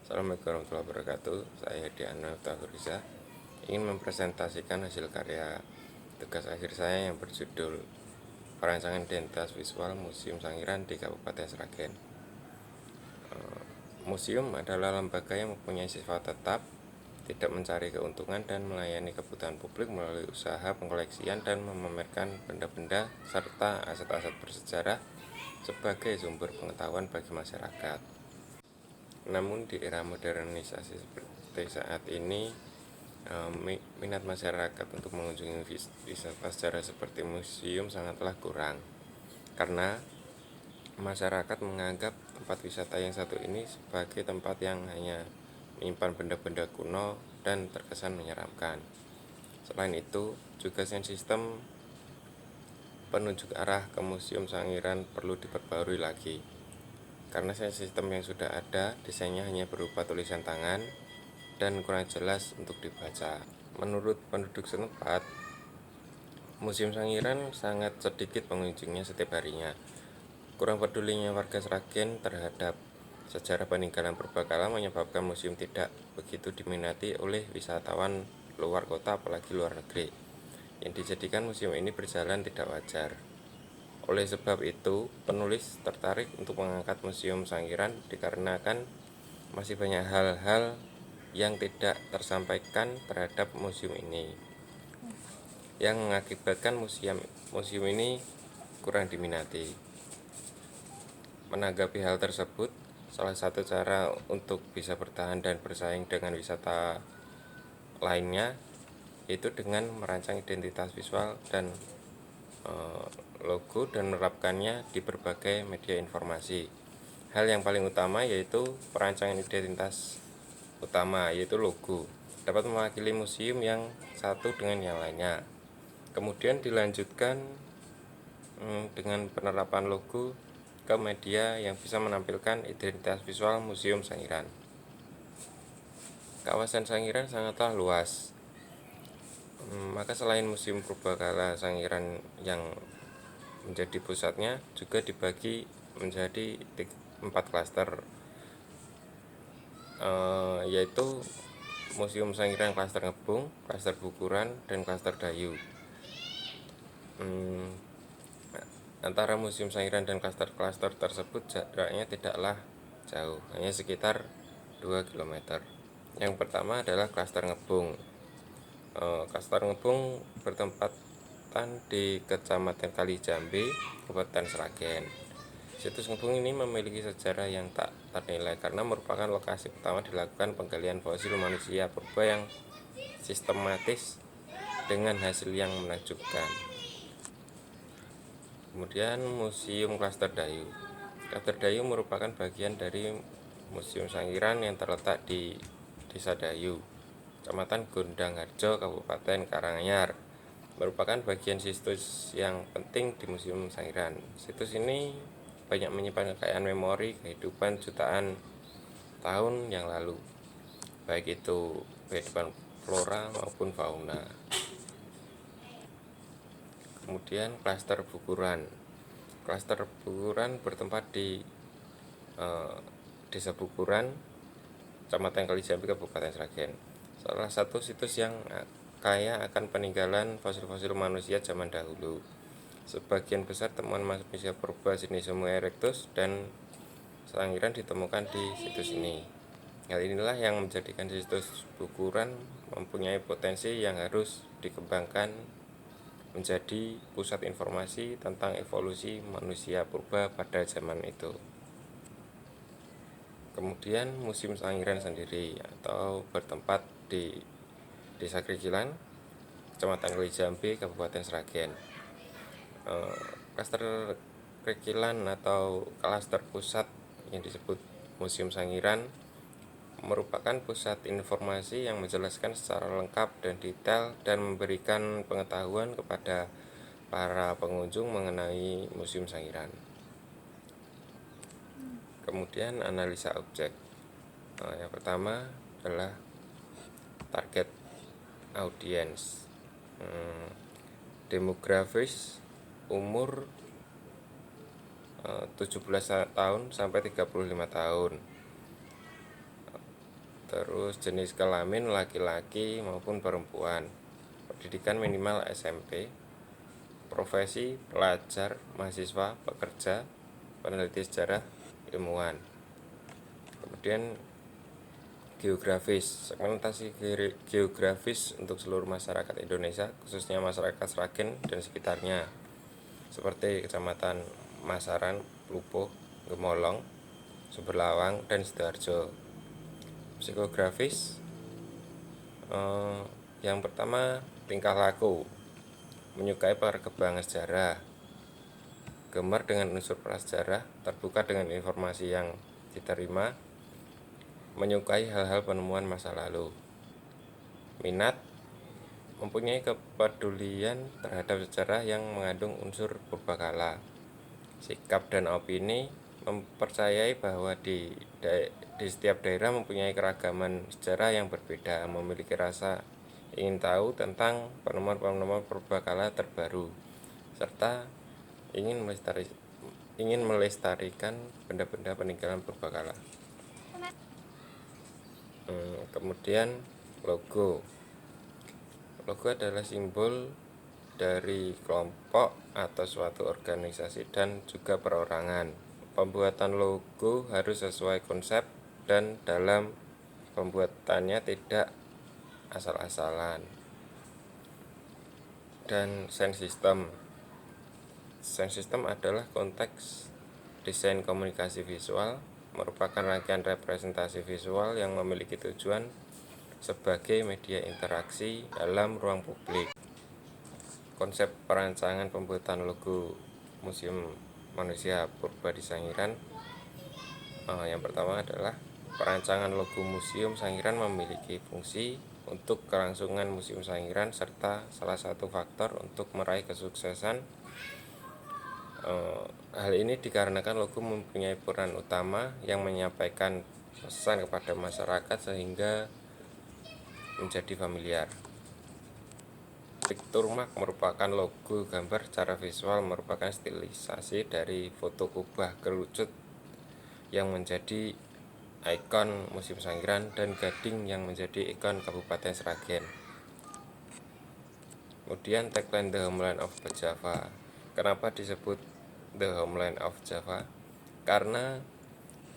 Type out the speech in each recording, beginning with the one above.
Assalamualaikum warahmatullahi wabarakatuh. Saya Diana Utahuriza ingin mempresentasikan hasil karya tugas akhir saya yang berjudul Perancangan Identitas Visual Museum Sangiran di Kabupaten Sragen. Museum adalah lembaga yang mempunyai sifat tetap, tidak mencari keuntungan dan melayani kebutuhan publik melalui usaha pengkoleksian dan memamerkan benda-benda serta aset-aset bersejarah sebagai sumber pengetahuan bagi masyarakat. Namun di era modernisasi seperti saat ini, minat masyarakat untuk mengunjungi wisata secara seperti museum sangatlah kurang, karena masyarakat menganggap tempat wisata yang satu ini sebagai tempat yang hanya menyimpan benda-benda kuno dan terkesan menyeramkan. Selain itu, juga sistem penunjuk arah ke Museum Sangiran perlu diperbarui lagi, karena sistem yang sudah ada desainnya hanya berupa tulisan tangan dan kurang jelas untuk dibaca. Menurut penduduk setempat, Museum Sangiran sangat sedikit pengunjungnya setiap harinya. Kurang pedulinya warga Sragen terhadap sejarah peninggalan purbakala menyebabkan museum tidak begitu diminati oleh wisatawan luar kota, apalagi luar negeri. Yang dijadikan museum ini berjalan tidak wajar. Oleh sebab itu, penulis tertarik untuk mengangkat Museum Sangiran dikarenakan masih banyak hal-hal yang tidak tersampaikan terhadap museum ini, yang mengakibatkan museum ini kurang diminati. Menanggapi hal tersebut, salah satu cara untuk bisa bertahan dan bersaing dengan wisata lainnya yaitu dengan merancang identitas visual dan logo dan menerapkannya di berbagai media informasi. Hal yang paling utama yaitu perancangan identitas utama, yaitu logo, dapat mewakili museum yang satu dengan yang lainnya. Kemudian dilanjutkan dengan penerapan logo ke media yang bisa menampilkan identitas visual Museum Sangiran. Kawasan Sangiran sangatlah luas, maka selain Museum Purbakala Sangiran yang menjadi pusatnya, juga dibagi menjadi 4 klaster, yaitu Museum Sangiran klaster Ngebung, klaster Bukuran, dan klaster Dayu. Antara Museum Sangiran dan klaster-klaster tersebut jaraknya tidaklah jauh, hanya sekitar 2 km. Yang pertama adalah klaster Ngebung. Klaster Ngebung bertempatan di Kecamatan Kalijambe, Kabupaten Sragen. Situs Ngebung ini memiliki sejarah yang tak ternilai karena merupakan lokasi pertama dilakukan penggalian fosil manusia purba yang sistematis dengan hasil yang menakjubkan. Kemudian Museum Klaster Dayu. Klaster Dayu merupakan bagian dari Museum Sangiran yang terletak di Desa Dayu, Kecamatan Gondangharjo, Kabupaten Karanganyar. Merupakan bagian situs yang penting di Museum Sangiran. Situs ini banyak menyimpan kekayaan memori kehidupan jutaan tahun yang lalu, baik itu kehidupan flora maupun fauna. Kemudian klaster Bukuran. Klaster Bukuran bertempat di Desa Bukuran, Kecamatan Kalijambe, Kabupaten Sragen. Salah satu situs yang kaya akan peninggalan fosil-fosil manusia zaman dahulu. Sebagian besar temuan manusia purba jenis Homo erectus dan Sangiran ditemukan di situs ini. Hal inilah yang menjadikan situs Bukuran mempunyai potensi yang harus dikembangkan menjadi pusat informasi tentang evolusi manusia purba pada zaman itu. Kemudian Museum Sangiran sendiri atau bertempat di Desa Krikilan, Kecamatan Kalijambe, Kabupaten Sragen. Klaster Krikilan atau klaster pusat yang disebut Museum Sangiran merupakan pusat informasi yang menjelaskan secara lengkap dan detail dan memberikan pengetahuan kepada para pengunjung mengenai Museum Sangiran. Kemudian analisa objek. Yang pertama adalah target audiens. Demografis umur 17 tahun sampai 35 tahun. Terus jenis kelamin laki-laki maupun perempuan. Pendidikan minimal SMP. Profesi pelajar, mahasiswa, pekerja, peneliti sejarah, ilmuwan. Kemudian geografis, segmentasi geografis untuk seluruh masyarakat Indonesia, khususnya masyarakat Sragen dan sekitarnya, seperti Kecamatan Masaran, Lupuh, Gemolong, Sumberlawang, dan Sidoarjo. Psikografis, yang pertama tingkah laku, menyukai perkembangan sejarah, gemar dengan unsur prasejarah, terbuka dengan informasi yang diterima, menyukai hal-hal penemuan masa lalu. Minat, mempunyai kepedulian terhadap sejarah yang mengandung unsur purbakala. Sikap dan opini, mempercayai bahwa di setiap daerah mempunyai keragaman sejarah yang berbeda, memiliki rasa ingin tahu tentang penemuan-penemuan purbakala terbaru, serta ingin melestarikan benda-benda peninggalan purbakala. Kemudian logo. Logo adalah simbol dari kelompok atau suatu organisasi dan juga perorangan. Pembuatan logo harus sesuai konsep dan dalam pembuatannya tidak asal-asalan. Dan sound system. Sound system adalah konteks desain komunikasi visual, merupakan rangkaian representasi visual yang memiliki tujuan sebagai media interaksi dalam ruang publik. Konsep perancangan pembuatan logo Museum Manusia Purba di Sangiran, yang pertama adalah perancangan logo Museum Sangiran memiliki fungsi untuk kelangsungan Museum Sangiran serta salah satu faktor untuk meraih kesuksesan. Hal ini dikarenakan logo mempunyai peran utama yang menyampaikan pesan kepada masyarakat sehingga menjadi familiar. Picture mark merupakan logo gambar secara visual, merupakan stilisasi dari foto kubah kerucut yang menjadi ikon Museum Sangiran dan gading yang menjadi ikon Kabupaten Sragen. Kemudian tagline The Homeland of Java. Kenapa disebut The Homeland of Java? Karena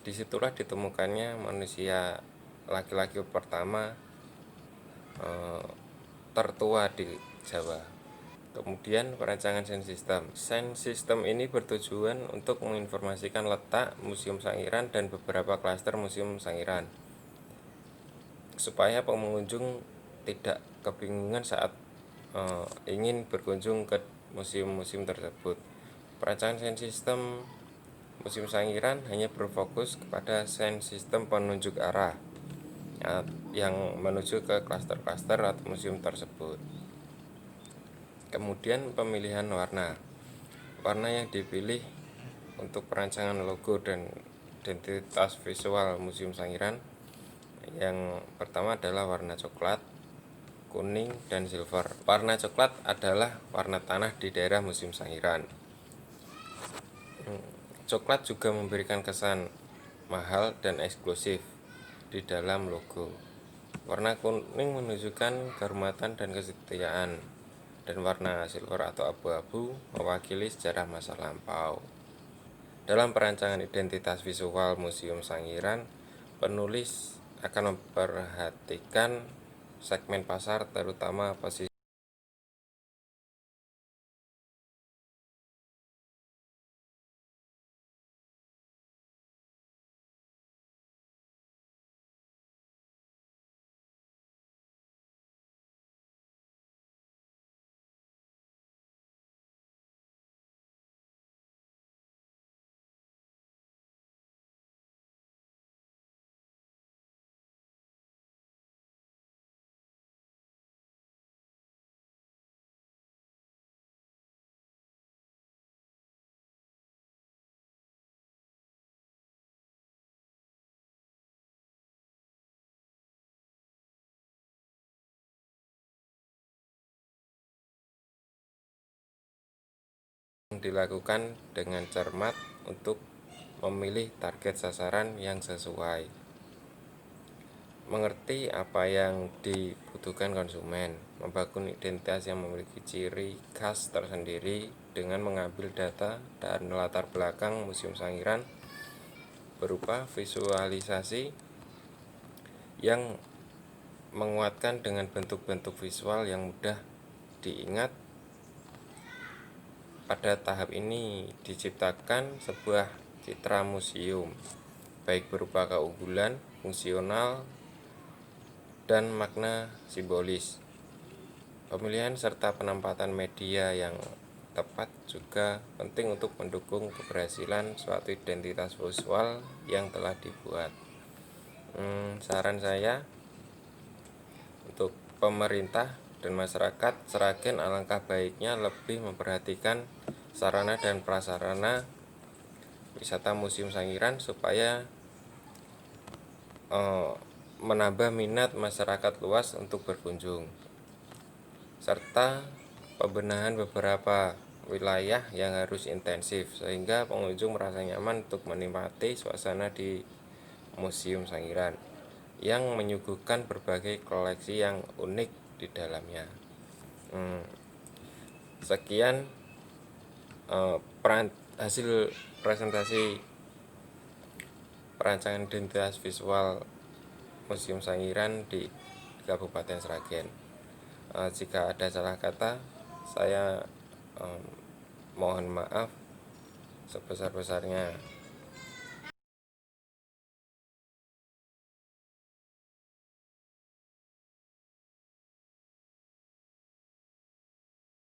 disitulah ditemukannya manusia laki-laki pertama tertua di Jawa. Kemudian perancangan sound system. Sound system ini bertujuan untuk menginformasikan letak Museum Sangiran dan beberapa klaster Museum Sangiran, supaya pengunjung tidak kebingungan saat ingin berkunjung ke museum-museum tersebut. Perancangan sound system Museum Sangiran hanya berfokus kepada sound system penunjuk arah yang menuju ke klaster-klaster atau museum tersebut. Kemudian pemilihan warna. Warna yang dipilih untuk perancangan logo dan identitas visual Museum Sangiran yang pertama adalah warna coklat, kuning, dan silver. Warna coklat adalah warna tanah di daerah Museum Sangiran. Coklat juga memberikan kesan mahal dan eksklusif di dalam logo. Warna kuning menunjukkan kehormatan dan kesetiaan, dan warna silver atau abu-abu mewakili sejarah masa lampau. Dalam perancangan identitas visual Museum Sangiran, penulis akan memperhatikan segmen pasar, terutama posisi dilakukan dengan cermat untuk memilih target sasaran yang sesuai. mengerti apa yang dibutuhkan konsumen, membangun identitas yang memiliki ciri khas tersendiri dengan mengambil data dan latar belakang Museum Sangiran berupa visualisasi yang menguatkan dengan bentuk-bentuk visual yang mudah diingat. Pada tahap ini diciptakan sebuah citra museum, baik berupa keunggulan, fungsional, dan makna simbolis. Pemilihan serta penempatan media yang tepat juga penting untuk mendukung keberhasilan suatu identitas visual yang telah dibuat. Saran saya untuk pemerintah dan masyarakat Sragen, alangkah baiknya lebih memperhatikan sarana dan prasarana wisata Museum Sangiran supaya menambah minat masyarakat luas untuk berkunjung, serta pembenahan beberapa wilayah yang harus intensif sehingga pengunjung merasa nyaman untuk menikmati suasana di Museum Sangiran yang menyuguhkan berbagai koleksi yang unik di dalamnya. Sekian hasil presentasi perancangan identitas visual Museum Sangiran di Kabupaten Sragen. Jika ada salah kata, saya mohon maaf sebesar-besarnya.